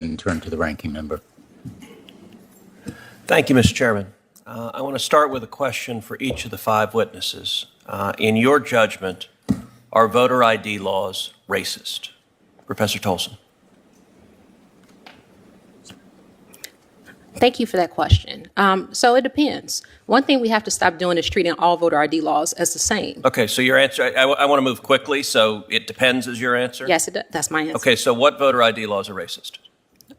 and turn to the ranking member. Thank you, Mr. Chairman. I want to start with a question for each of the five witnesses. In your judgment, are voter ID laws racist? Professor Tolson. Thank you for that question. So it depends. One thing we have to stop doing is treating all voter ID laws as the same. Okay, so your answer, I want to move quickly, so it depends is your answer? Yes, that's my answer. Okay, so what voter ID laws are racist?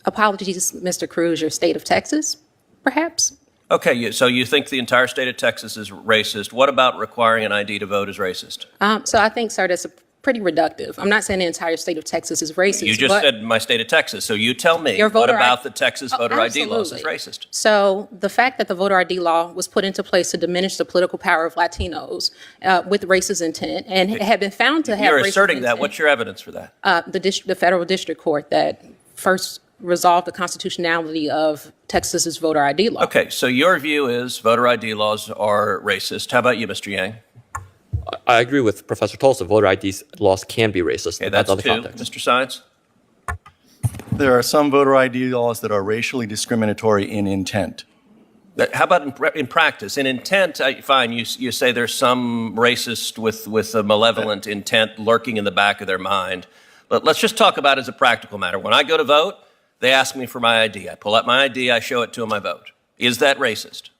Apologies, Mr. Cruz, your state of Texas, perhaps? Okay, so you think the entire state of Texas is racist. What about requiring an ID to vote is racist? So I think, sir, that's pretty reductive. I'm not saying the entire state of Texas is racist. You just said my state of Texas, so you tell me, what about the Texas voter ID laws is racist? So the fact that the voter ID law was put into place to diminish the political power of Latinos with racist intent and had been found to have You're racist asserting intent. that. What's your evidence for that? The federal district court that first resolved the constitutionality of Texas's voter ID law. Okay, so your view is voter ID laws are racist. How about you, Mr. Yang? I agree with Professor Tolson. Voter ID laws can be racist. Okay, that's other two. context. Mr. Science? There are some voter ID laws that are racially discriminatory in intent. How about in practice? In intent, fine, you say there's some racist with a malevolent intent lurking in the back of their mind. But let's just talk about it as a practical matter. When I go to vote, they ask me for my ID. I pull out my ID, I show it to them, I vote. Is that racist?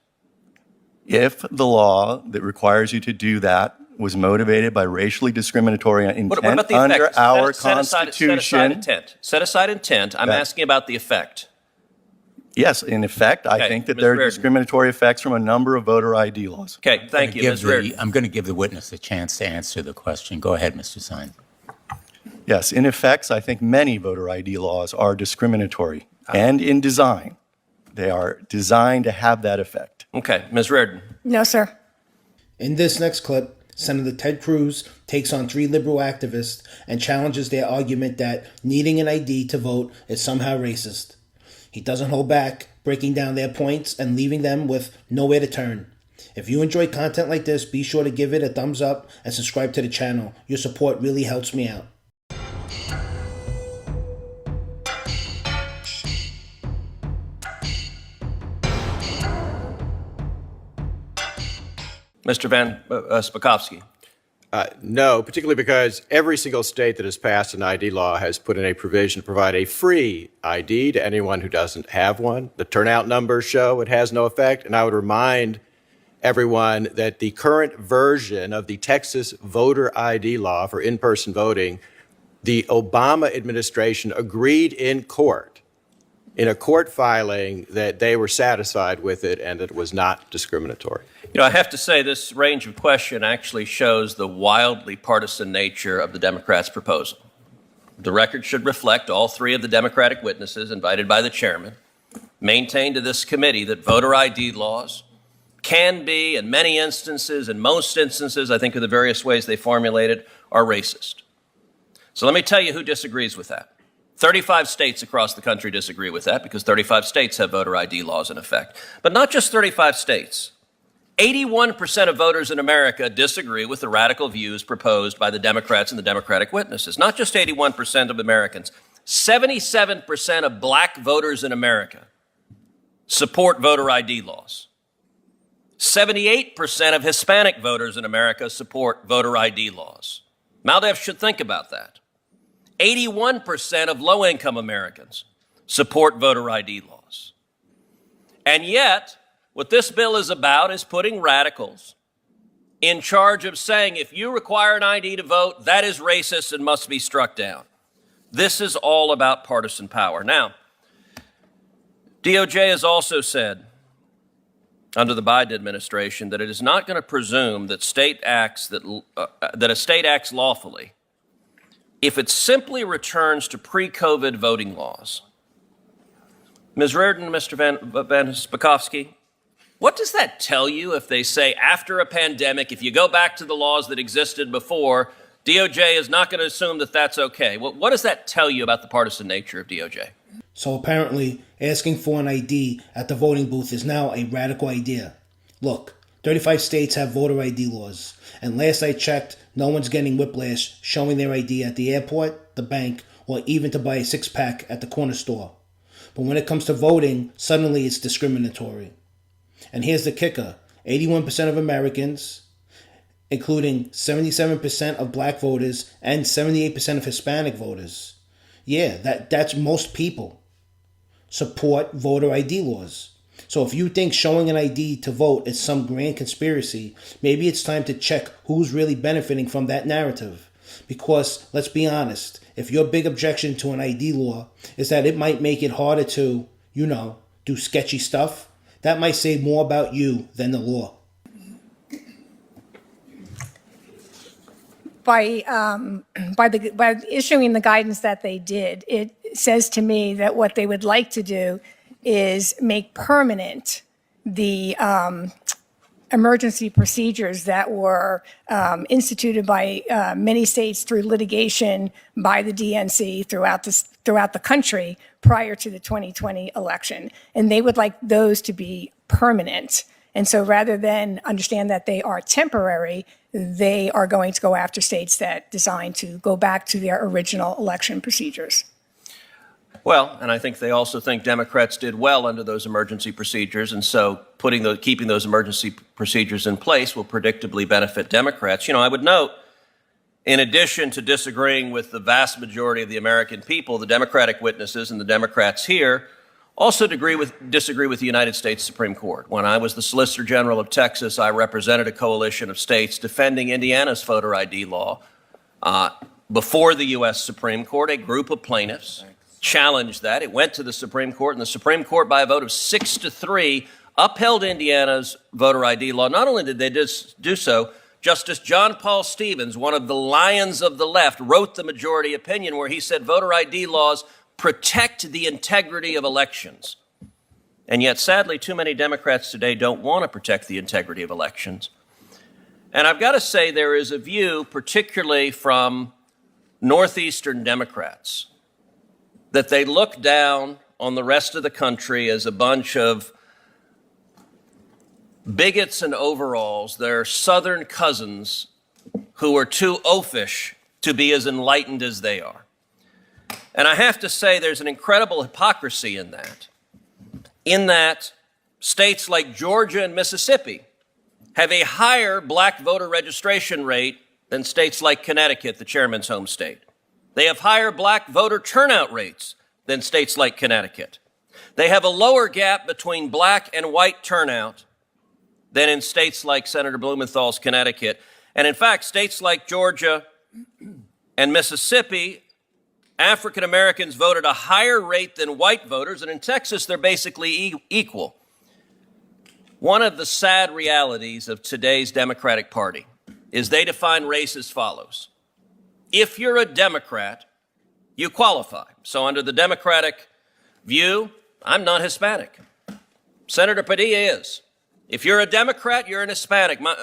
If the law that requires you to do that was motivated by racially discriminatory intent What about the under effect? our Set Constitution. aside intent. Set aside intent. I'm asking about the effect. Yes, in effect, I think that Ms. there are Reardon. discriminatory effects from a number of voter ID laws. Okay, thank you, Ms. Reardon. I'm going to give the witness a chance to answer the question. Go ahead, Mr. Sine. Yes, in effects, I think many voter ID laws are discriminatory and in design. They are designed to have that effect. Okay, Ms. Reardon. No, sir. In this next clip, Senator Ted Cruz takes on three liberal activists and challenges their argument that needing an ID to vote is somehow racist. He doesn't hold back, breaking down their points and leaving them with nowhere to turn. If you enjoy content like this, be sure to give it a thumbs up and subscribe to the channel. Your support really helps me out. Mr. Van Spakovsky. No, particularly because every single state that has passed an ID law has put in a provision to provide a free ID to anyone who doesn't have one. The turnout numbers show it has no effect, and I would remind everyone that the current version of the Texas voter ID law for in-person voting, the Obama administration agreed in court, in a court filing, that they were satisfied with it and that it was not discriminatory. You know, I have to say this range of question actually shows the wildly partisan nature of the Democrats' proposal. The record should reflect all three of the Democratic witnesses invited by the chairman maintained to this committee that voter ID laws can be, in many instances, in most instances, I think of the various ways they formulated, are racist. So let me tell you who disagrees with that. 35 states across the country disagree with that because 35 states have voter ID laws in effect. But not just 35 states. 81% of voters in America disagree with the radical views proposed by the Democrats and the Democratic witnesses. Not just 81% of Americans. 77% of black voters in America support voter ID laws. 78% of Hispanic voters in America support voter ID laws. Maldev should think about that. 81% of low-income Americans support voter ID laws. And yet, what this bill is about is putting radicals in charge of saying, if you require an ID to vote, that is racist and must be struck down. This is all about partisan power. Now, DOJ has also said, under the Biden administration, that it is not going to presume that that a state acts lawfully if it simply returns to pre-COVID voting laws. Ms. Reardon, Mr. Van Spakovsky, what does that tell you if they say after a pandemic, if you go back to the laws that existed before, DOJ is not going to assume that that's okay? What does that tell you about the partisan nature of DOJ? So apparently, asking for an ID at the voting booth is now a radical idea. Look, 35 states have voter ID laws, and last I checked, no one's getting whiplash showing their ID at the airport, the bank, or even to buy a six-pack at the corner store. But when it comes to voting, suddenly it's discriminatory. And here's the kicker. 81% of Americans, including 77% of black voters and 78% of Hispanic voters, that's most people, support voter ID laws. So if you think showing an ID to vote is some grand conspiracy, maybe it's time to check who's really benefiting from that narrative. Because, let's be honest, if your big objection to an ID law is that it might make it harder to, do sketchy stuff, that might say more about you than the law. By issuing the guidance that they did, it says to me that what they would like to do is make permanent the emergency procedures that were instituted by many states through litigation by the DNC throughout the country prior to the 2020 election. And they would like those to be permanent. And so rather than understand that they are temporary, they are going to go after states that design to go back to their original election procedures. Well, and I think they also think Democrats did well under those emergency procedures, and so keeping those emergency procedures in place will predictably benefit Democrats. I would note, in addition to disagreeing with the vast majority of the American people, the Democratic witnesses and the Democrats here also disagree with the United States Supreme Court. When I was the Solicitor General of Texas, I represented a coalition of states defending Indiana's voter ID law. Before the U.S. Supreme Court, a group of plaintiffs challenged that. It went to the Supreme Court, and the Supreme Court, by a vote of 6-3, upheld Indiana's voter ID law. Not only did they do so, Justice John Paul Stevens, one of the lions of the left, wrote the majority opinion where he said voter ID laws protect the integrity of elections. And yet, sadly, too many Democrats today don't want to protect the integrity of elections. And I've got to say there is a view, particularly from Northeastern Democrats, that they look down on the rest of the country as a bunch of bigots and overalls, their Southern cousins who are too oafish to be as enlightened as they are. And I have to say there's an incredible hypocrisy in that states like Georgia and Mississippi have a higher black voter registration rate than states like Connecticut, the chairman's home state. They have higher black voter turnout rates than states like Connecticut. They have a lower gap between black and white turnout than in states like Senator Blumenthal's Connecticut. And in fact, states like Georgia and Mississippi, African Americans vote at a higher rate than white voters, and in Texas, they're basically equal. One of the sad realities of today's Democratic Party is they define race as follows. If you're a Democrat, you qualify. So under the Democratic view, I'm not Hispanic. Senator Padilla is. If you're a Democrat, you're an Hispanic. My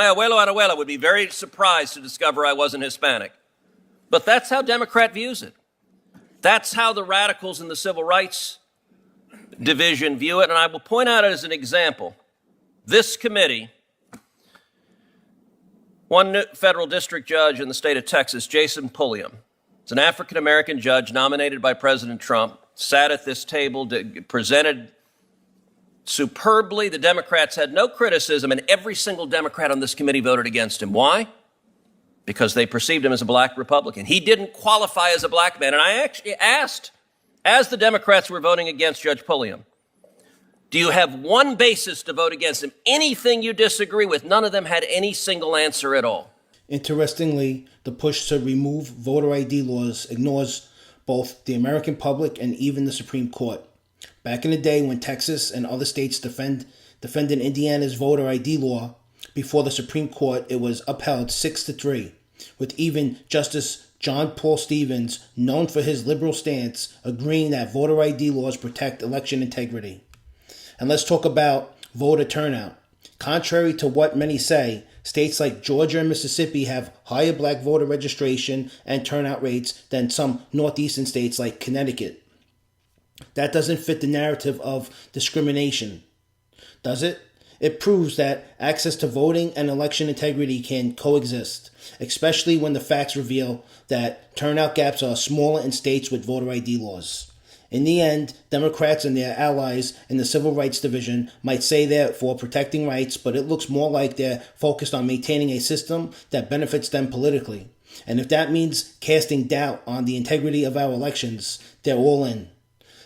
abuelo and abuela would be very surprised to discover I wasn't Hispanic. But that's how Democrat views it. That's how the radicals in the civil rights division view it. And I will point out as an example, this committee, one federal district judge in the state of Texas, Jason Pulliam, is an African-American judge nominated by President Trump, sat at this table, presented superbly. The Democrats had no criticism, and every single Democrat on this committee voted against him. Why? Because they perceived him as a black Republican. He didn't qualify as a black man. And I actually asked, as the Democrats were voting against Judge Pulliam, do you have one basis to vote against him? Anything you disagree with? None of them had any single answer at all. Interestingly, the push to remove voter ID laws ignores both the American public and even the Supreme Court. Back in the day when Texas and other states defended Indiana's voter ID law, before the Supreme Court, it was upheld 6-3, with even Justice John Paul Stevens, known for his liberal stance, agreeing that voter ID laws protect election integrity. And let's talk about voter turnout. Contrary to what many say, states like Georgia and Mississippi have higher black voter registration and turnout rates than some northeastern states like Connecticut. That doesn't fit the narrative of discrimination, does it? It proves that access to voting and election integrity can coexist, especially when the facts reveal that turnout gaps are smaller in states with voter ID laws. In the end, Democrats and their allies in the Civil Rights Division might say they're for protecting rights, but it looks more like they're focused on maintaining a system that benefits them politically. And if that means casting doubt on the integrity of our elections, they're all in.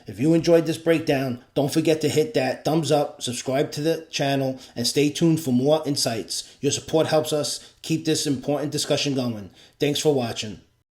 If you enjoyed this breakdown, don't forget to hit that thumbs up, subscribe to the channel, and stay tuned for more insights. Your support helps us keep this important discussion going. Thanks for watching.